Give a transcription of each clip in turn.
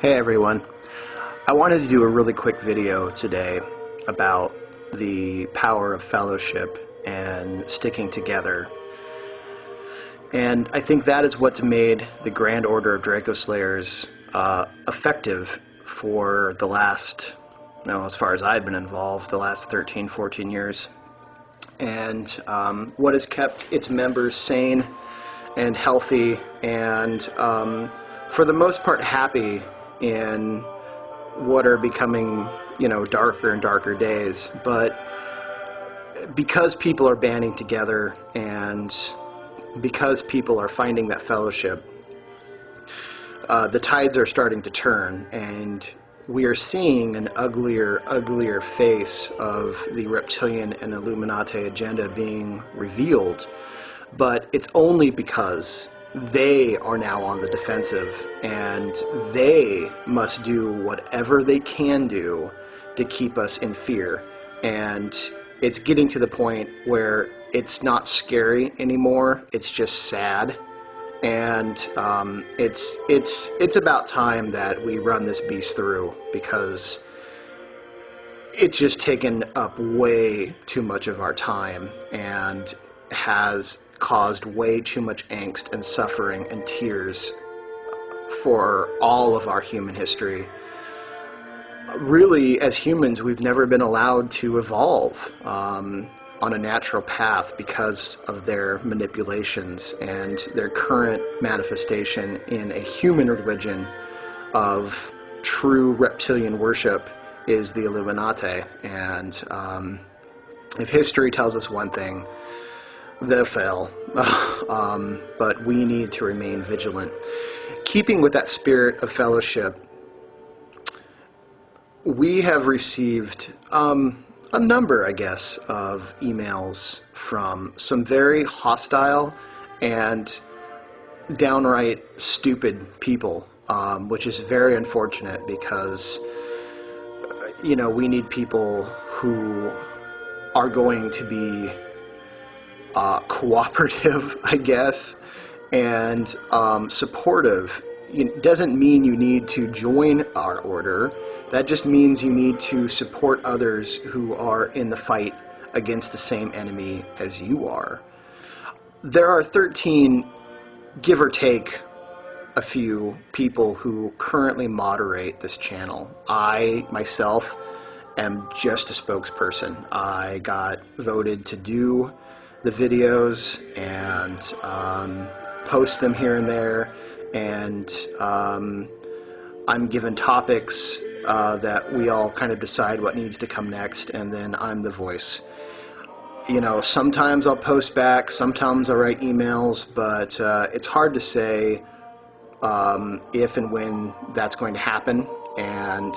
Hey everyone, I wanted to do a really quick video today about the power of fellowship and sticking together. And I think that is what's made the Grand Order of Draco Slayers effective for the last, as far as I've been involved, the last 13, 14 years. And what has kept its members sane and healthy and for the most part happy in what are becoming, darker and darker days. But because people are banding together and because people are finding that fellowship, the tides are starting to turn, and we are seeing an uglier face of the reptilian and Illuminati agenda being revealed. But it's only because they are now on the defensive, and they must do whatever they can do to keep us in fear. And it's getting to the point where it's not scary anymore, it's just sad. And it's about time that we run this beast through, because it's just taken up way too much of our time and has caused way too much angst and suffering and tears for all of our human history. Really, as humans, we've never been allowed to evolve on a natural path because of their manipulations, and their current manifestation in a human religion of true reptilian worship is the Illuminati. And if history tells us one thing, they'll fail. But we need to remain vigilant. Keeping with that spirit of fellowship, we have received a number, I guess, of emails from some very hostile and downright stupid people, which is very unfortunate, because we need people who are going to be cooperative, I guess, and supportive. It doesn't mean you need to join our order. That just means you need to support others who are in the fight against the same enemy as you are. There are 13, give or take a few, people who currently moderate this channel. I, myself, am just a spokesperson. I got voted to do the videos and post them here and there, and I'm given topics that we all kind of decide what needs to come next, and then I'm the voice. Sometimes I'll post back, sometimes I'll write emails, but it's hard to say if and when that's going to happen. And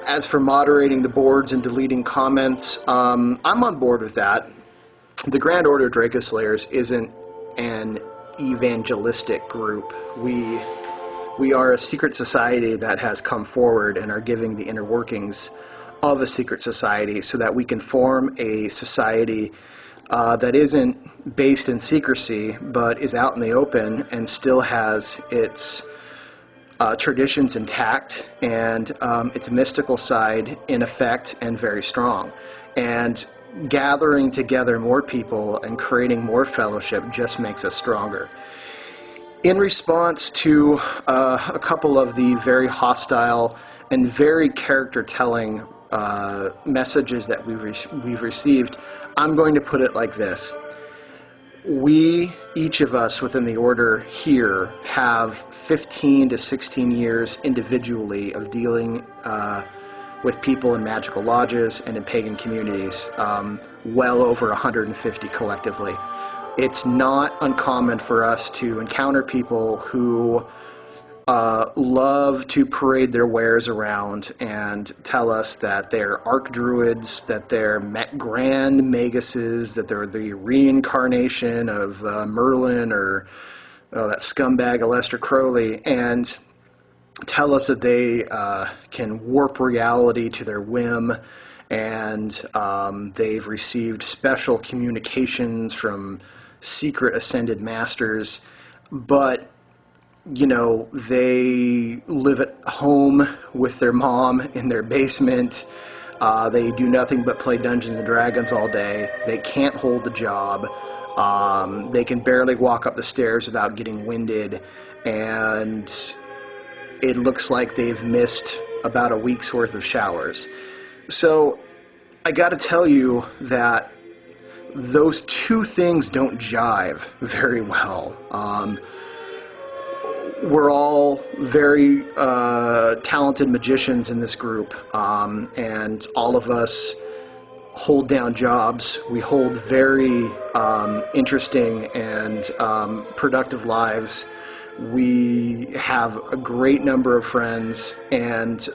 as for moderating the boards and deleting comments, I'm on board with that. The Grand Order of Draco Slayers isn't an evangelistic group. We are a secret society that has come forward and are giving the inner workings of a secret society so that we can form a society that isn't based in secrecy, but is out in the open and still has its traditions intact and its mystical side in effect and very strong. And gathering together more people and creating more fellowship just makes us stronger. In response to a couple of the very hostile and very character-telling messages that we've received, I'm going to put it like this. We, each of us within the order here, have 15 to 16 years individually of dealing with people in magical lodges and in pagan communities, well over 150 collectively. It's not uncommon for us to encounter people who love to parade their wares around and tell us that they're archdruids, that they're grand maguses, that they're the reincarnation of Merlin or that scumbag Aleister Crowley, and tell us that they can warp reality to their whim, and they've received special communications from secret ascended masters. But you know, they live at home with their mom in their basement. They do nothing but play Dungeons and Dragons all day. They can't hold a job. They can barely walk up the stairs without getting winded. And it looks like they've missed about a week's worth of showers. So I got to tell you that those two things don't jive very well. We're all very talented magicians in this group, and all of us hold down jobs. We hold very interesting and productive lives. We have a great number of friends, and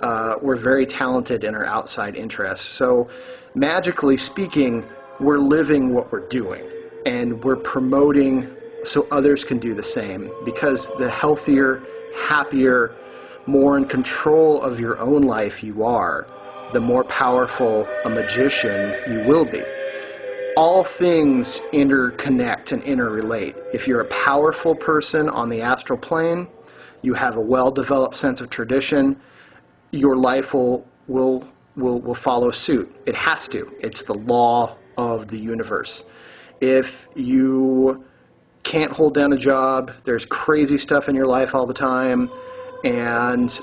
we're very talented in our outside interests. So, magically speaking, we're living what we're doing, and we're promoting so others can do the same, because the healthier, happier, more in control of your own life you are, the more powerful a magician you will be. All things interconnect and interrelate. If you're a powerful person on the astral plane, you have a well-developed sense of tradition, your life will follow suit. It has to. It's the law of the universe. If you can't hold down a job, there's crazy stuff in your life all the time, and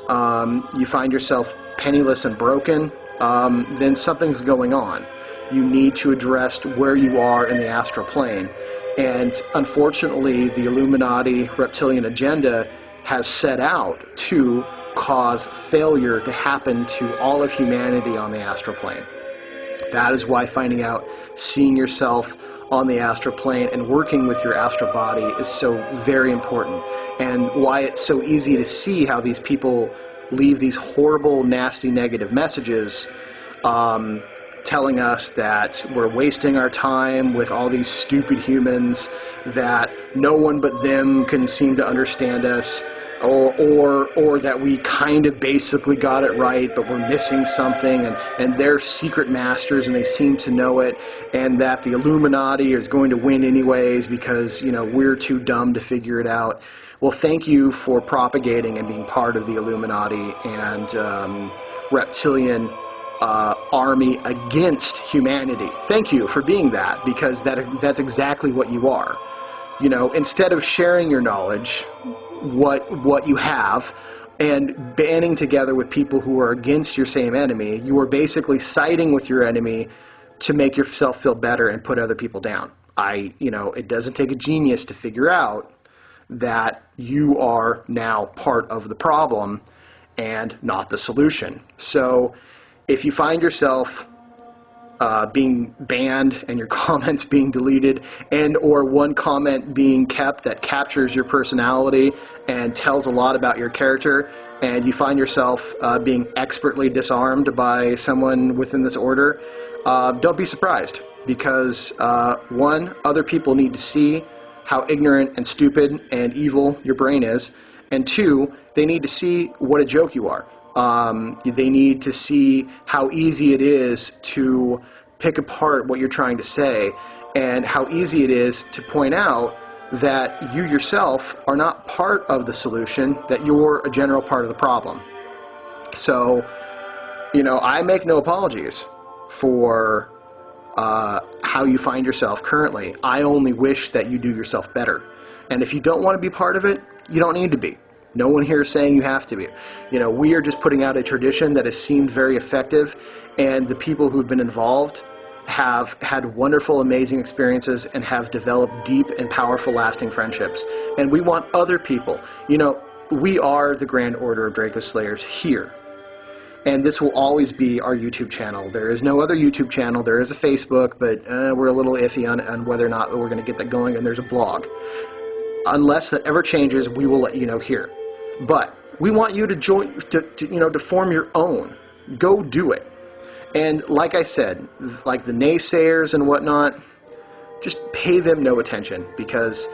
you find yourself penniless and broken, then something's going on. You need to address where you are in the astral plane. And unfortunately, the Illuminati reptilian agenda has set out to cause failure to happen to all of humanity on the astral plane. That is why finding out, seeing yourself on the astral plane and working with your astral body is so very important, and why it's so easy to see how these people leave these horrible, nasty, negative messages telling us that we're wasting our time with all these stupid humans, that no one but them can seem to understand us, or that we kind of basically got it right, but we're missing something, and they're secret masters and they seem to know it, and that the Illuminati is going to win anyways because, you know, we're too dumb to figure it out. Well, thank you for propagating and being part of the Illuminati and reptilian army against humanity. Thank you for being that, because that's exactly what you are. You know, instead of sharing your knowledge, what you have, and banding together with people who are against your same enemy, you are basically siding with your enemy to make yourself feel better and put other people down. It doesn't take a genius to figure out that you are now part of the problem and not the solution. So if you find yourself being banned and your comments being deleted, and or one comment being kept that captures your personality and tells a lot about your character, and you find yourself being expertly disarmed by someone within this order, don't be surprised, because one, other people need to see how ignorant and stupid and evil your brain is, and two, they need to see what a joke you are. They need to see how easy it is to pick apart what you're trying to say, and how easy it is to point out that you yourself are not part of the solution, that you're a general part of the problem. So, I make no apologies for how you find yourself currently. I only wish that you do yourself better. And if you don't want to be part of it, you don't need to be. No one here is saying you have to be. We are just putting out a tradition that has seemed very effective, and the people who've been involved have had wonderful, amazing experiences and have developed deep and powerful, lasting friendships. And we want other people. We are the Grand Order of Draco Slayers here. And this will always be our YouTube channel. There is no other YouTube channel. There is a Facebook, but we're a little iffy on whether or not we're going to get that going, and there's a blog. Unless that ever changes, we will let you know here. But we want you to join, to form your own. Go do it. And like I said, like the naysayers and whatnot, just pay them no attention, because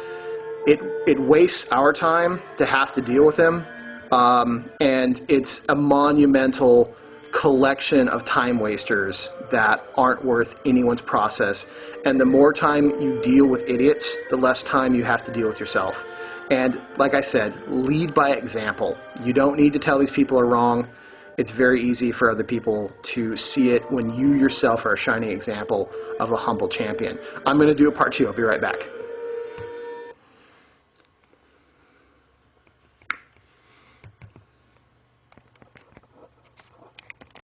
it wastes our time to have to deal with them. And it's a monumental collection of time wasters that aren't worth anyone's process. And the more time you deal with idiots, the less time you have to deal with yourself. And like I said, lead by example. You don't need to tell these people are wrong. It's very easy for other people to see it when you yourself are a shining example of a humble champion. I'm going to do a part 2. I'll be right back.